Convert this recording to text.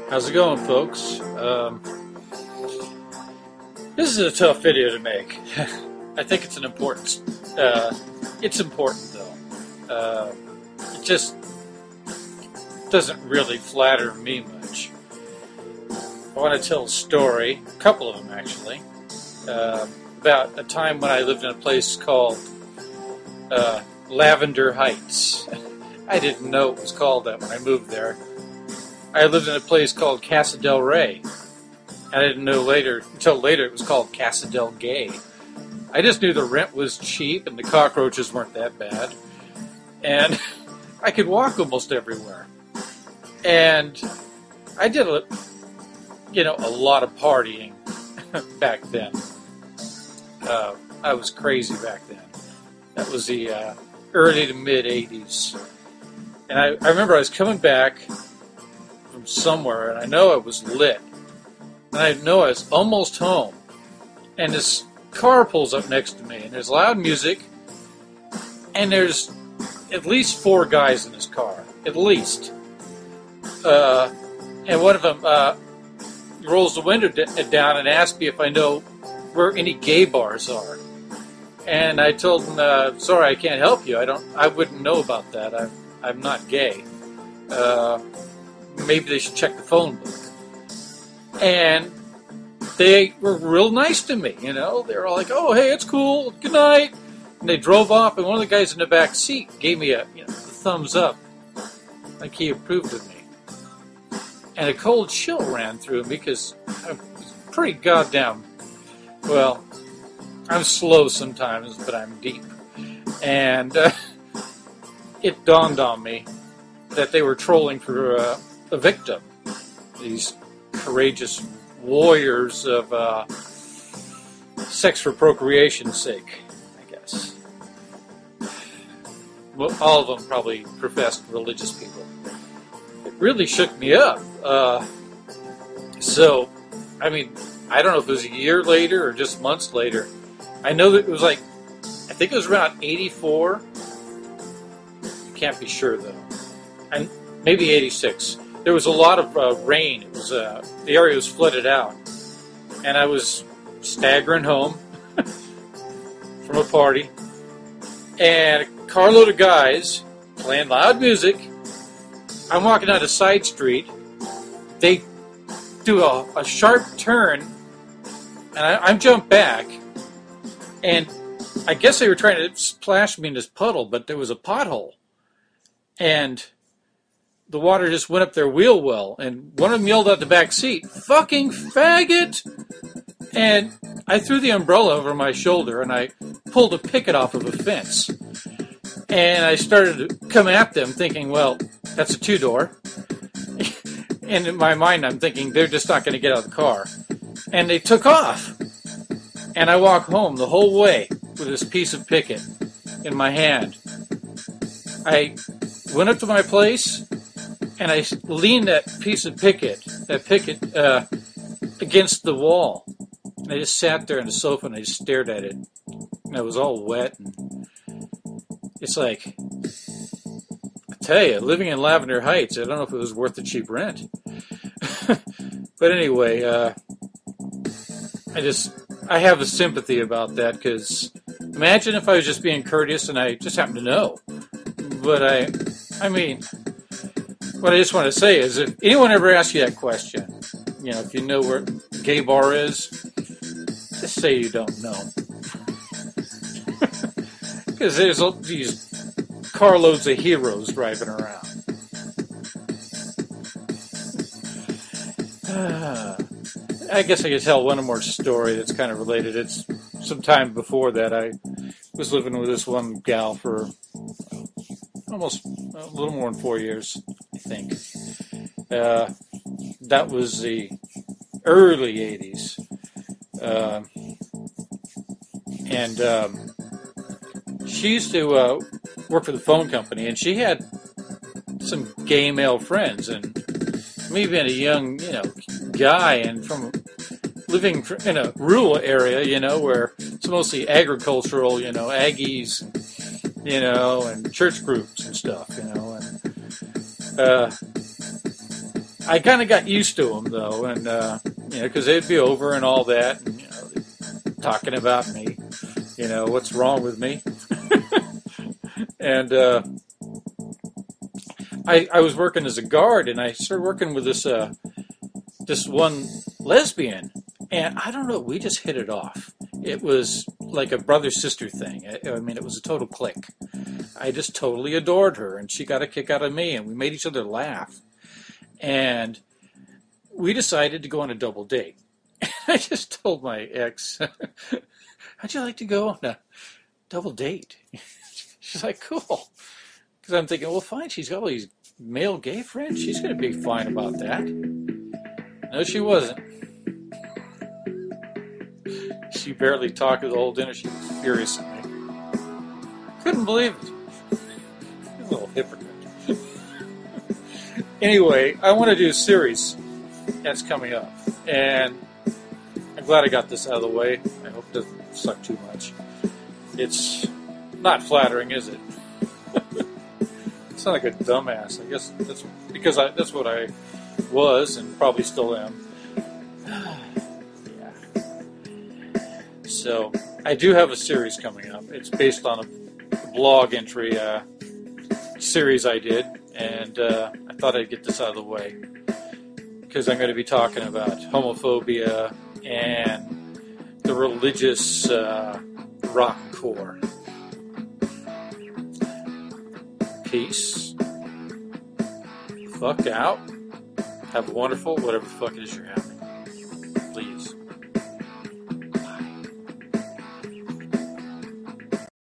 How's it going, folks? This is a tough video to make. I think it's it's important though. It just doesn't really flatter me much. I want to tell a story, a couple of them actually, about a time when I lived in a place called Lavender Heights. I didn't know it was called that when I moved there. I lived in a place called Casa del Rey. I didn't know until later it was called Casa del Gay. I just knew the rent was cheap and the cockroaches weren't that bad. And I could walk almost everywhere. And I did a lot of partying back then. I was crazy back then. That was the early to mid 80s. And I remember I was coming back from somewhere, and I know I was lit. And I know I was almost home. And this car pulls up next to me, and there's loud music, and there's at least 4 guys in this car. At least. And one of them rolls the window down and asks me if I know where any gay bars are. And I told him, sorry, I can't help you. I wouldn't know about that. I'm not gay. Maybe they should check the phone book. And they were real nice to me, They were all like, oh, hey, it's cool. Good night. And they drove off, and one of the guys in the back seat gave me a thumbs up, like he approved of me. And a cold chill ran through me because I'm pretty goddamn, well, I'm slow sometimes, but I'm deep. And it dawned on me that they were trolling for a victim. These courageous warriors of sex for procreation's sake, I guess. Well, all of them probably professed religious people. It really shook me up. So, I don't know if it was a year later or just months later. I know that it was I think it was around 84. I can't be sure though. And maybe 86. There was a lot of rain. It was the area was flooded out, and I was staggering home from a party, and a carload of guys playing loud music. I'm walking down a side street. They do a sharp turn, and I jump back, and I guess they were trying to splash me in this puddle, but there was a pothole, and the water just went up their wheel well, and one of them yelled out the back seat, "Fucking faggot!" And I threw the umbrella over my shoulder, and I pulled a picket off of a fence. And I started to come at them thinking, well, that's a 2-door. And in my mind, I'm thinking, they're just not going to get out of the car. And they took off. And I walked home the whole way with this piece of picket in my hand. I went up to my place, and I leaned that picket, against the wall. And I just sat there on the sofa, and I just stared at it. And I was all wet. And it's like, I tell you, living in Lavender Heights, I don't know if it was worth the cheap rent. But anyway, I have a sympathy about that, because imagine if I was just being courteous and I just happened to know. But what I just want to say is, if anyone ever asks you that question, if you know where a gay bar is, just say you don't know. Because there's these carloads of heroes driving around. I guess I could tell one more story that's kind of related. It's sometime before that. I was living with this one gal for almost a little more than 4 years, I think. That was the early 80s. She used to work for the phone company, and she had some gay male friends. And me being a young, guy and from living in a rural area, where it's mostly agricultural, Aggies, and church groups and stuff, and I kind of got used to them though, and because they'd be over and all that, and talking about me, what's wrong with me, and I was working as a guard, and I started working with this one lesbian, and I don't know, we just hit it off. It was like a brother-sister thing. I mean, it was a total click. I just totally adored her, and she got a kick out of me, and we made each other laugh. And we decided to go on a double date. I just told my ex, how'd you like to go on a double date? She's like, cool. Because I'm thinking, well, fine, she's got all these male gay friends. She's going to be fine about that. No, she wasn't. She barely talked the whole dinner. She was furious at me. Couldn't believe it. A little hypocrite. Anyway, I want to do a series that's coming up. And I'm glad I got this out of the way. I hope it doesn't suck too much. It's not flattering, is it? I sound like a dumbass. I guess that's because that's what I was and probably still am. Yeah. So I do have a series coming up. It's based on a blog entry series I did, and I thought I'd get this out of the way because I'm going to be talking about homophobia and the religious rock core. Peace. Fuck out. Have a wonderful whatever the fuck it is you're having.